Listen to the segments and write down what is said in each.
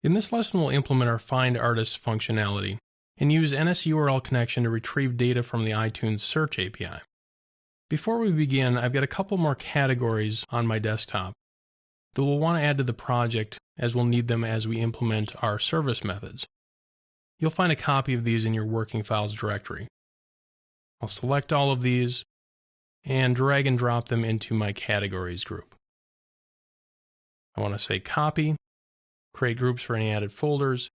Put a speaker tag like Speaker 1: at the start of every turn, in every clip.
Speaker 1: In this lesson, we'll implement our Find Artists functionality and use NSURLConnection to retrieve data from the iTunes Search API. Before we begin, I've got a couple more categories on my desktop that we'll want to add to the project, as we'll need them as we implement our service methods. You'll find a copy of these in your working files directory. I'll select all of these and drag and drop them into my categories group. I want to say copy, create groups for any added folders,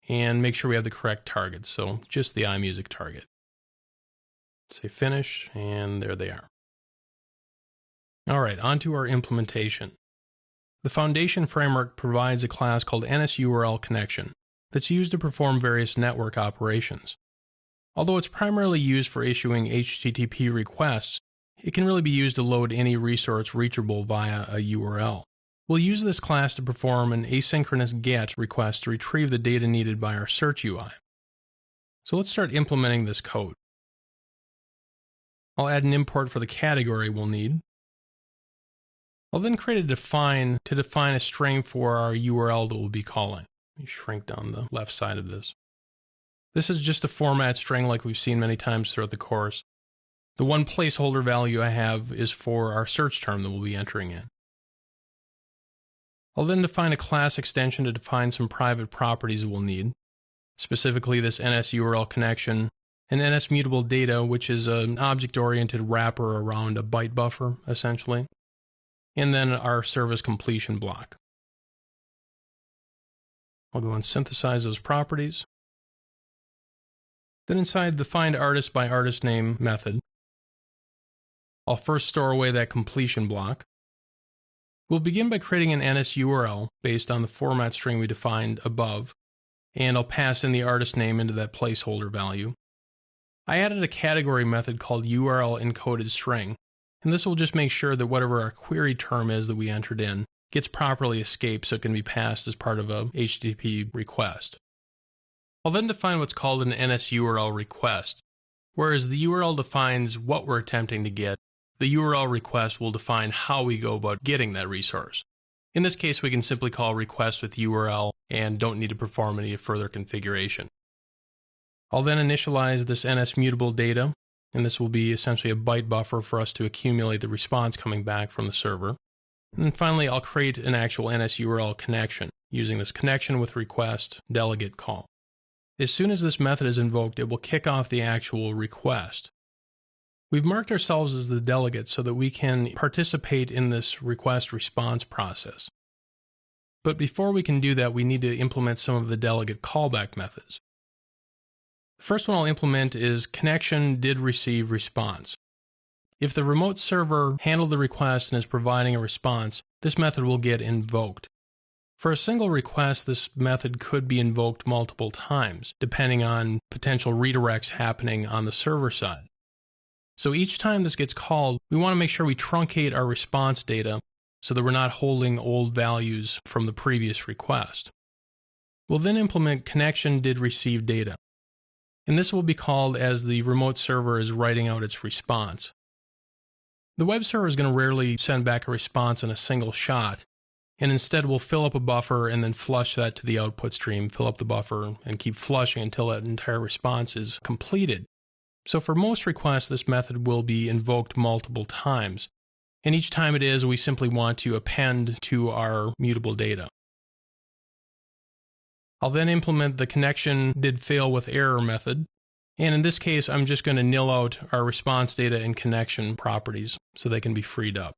Speaker 1: and make sure we have the correct targets, so just the iMusic target. Say finish, and there they are. All right, on to our implementation. The Foundation framework provides a class called NSURLConnection that's used to perform various network operations. Although it's primarily used for issuing HTTP requests, it can really be used to load any resource reachable via a URL. We'll use this class to perform an asynchronous GET request to retrieve the data needed by our search UI. So let's start implementing this code. I'll add an import for the category we'll need. I'll then create a define to define a string for our URL that we'll be calling. Let me shrink down the left side of this. This is just a format string like we've seen many times throughout the course. The one placeholder value I have is for our search term that we'll be entering in. I'll then define a class extension to define some private properties we'll need, specifically this NSURLConnection and NSMutableData, which is an object-oriented wrapper around a byte buffer, essentially, and then our service completion block. I'll go and synthesize those properties. Then inside the Find Artist by Artist Name method, I'll first store away that completion block. We'll begin by creating an NSURL based on the format string we defined above, and I'll pass in the artist name into that placeholder value. I added a category method called URL encoded string, and this will just make sure that whatever our query term is that we entered in gets properly escaped so it can be passed as part of a HTTP request. I'll then define what's called an NSURL request. Whereas the URL defines what we're attempting to get, the URL request will define how we go about getting that resource. In this case, we can simply call request with URL and don't need to perform any further configuration. I'll then initialize this NSMutableData, and this will be essentially a byte buffer for us to accumulate the response coming back from the server. And then finally, I'll create an actual NSURL connection using this connection with request delegate call. As soon as this method is invoked, it will kick off the actual request. We've marked ourselves as the delegate so that we can participate in this request response process. But before we can do that, we need to implement some of the delegate callback methods. The first one I'll implement is connection did receive response. If the remote server handled the request and is providing a response, this method will get invoked. For a single request, this method could be invoked multiple times, depending on potential redirects happening on the server side. So each time this gets called, we want to make sure we truncate our response data so that we're not holding old values from the previous request. We'll then implement connection did receive data, and this will be called as the remote server is writing out its response. The web server is going to rarely send back a response in a single shot, and instead we'll fill up a buffer and then flush that to the output stream, fill up the buffer, and keep flushing until that entire response is completed. So for most requests, this method will be invoked multiple times, and each time it is, we simply want to append to our mutable data. I'll then implement the connection did fail with error method, and in this case, I'm just going to nil out our response data and connection properties so they can be freed up.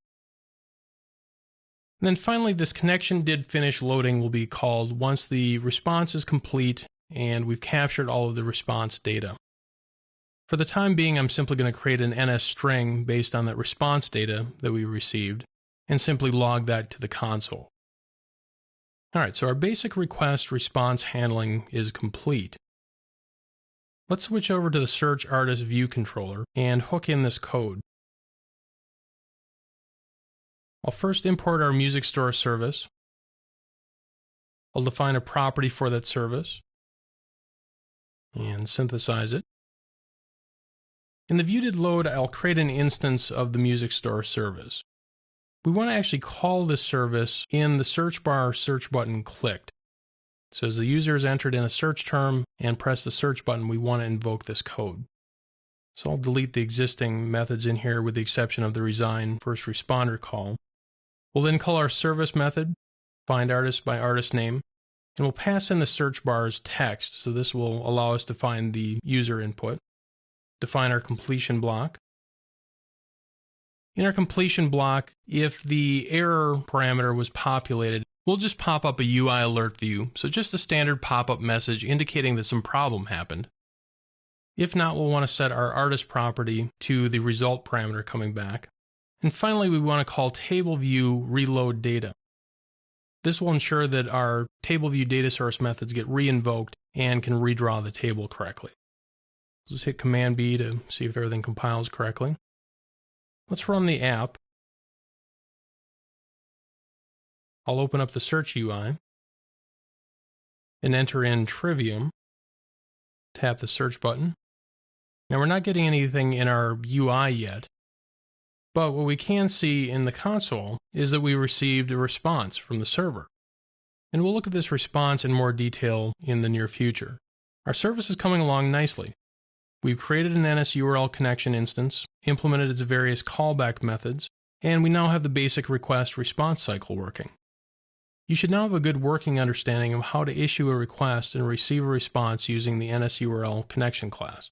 Speaker 1: And then finally, this connection did finish loading will be called once the response is complete and we've captured all of the response data. For the time being, I'm simply going to create an NS string based on that response data that we received and simply log that to the console. All right, so our basic request response handling is complete. Let's switch over to the Search Artist View controller and hook in this code. I'll first import our music store service. I'll define a property for that service and synthesize it. In the ViewDidLoad, I'll create an instance of the music store service. We want to actually call this service in the search bar search button clicked. So as the user is entered in a search term and press the search button, we want to invoke this code. So I'll delete the existing methods in here with the exception of the resign first responder call. We'll then call our service method, find artist by artist name, and we'll pass in the search bar's text. So this will allow us to find the user input. Define our completion block. In our completion block, if the error parameter was populated, we'll just pop up a UI alert view, so just a standard pop-up message indicating that some problem happened. If not, we'll want to set our artist property to the result parameter coming back. And finally, we want to call TableView reload data. This will ensure that our TableView data source methods get re-invoked and can redraw the table correctly. Let's hit Command B to see if everything compiles correctly. Let's run the app. I'll open up the search UI and enter in Trivium. Tap the search button. Now we're not getting anything in our UI yet, but what we can see in the console is that we received a response from the server. And we'll look at this response in more detail in the near future. Our service is coming along nicely. We've created an NSURLConnection instance, implemented its various callback methods, and we now have the basic request-response cycle working. You should now have a good working understanding of how to issue a request and receive a response using the NSURLConnection class.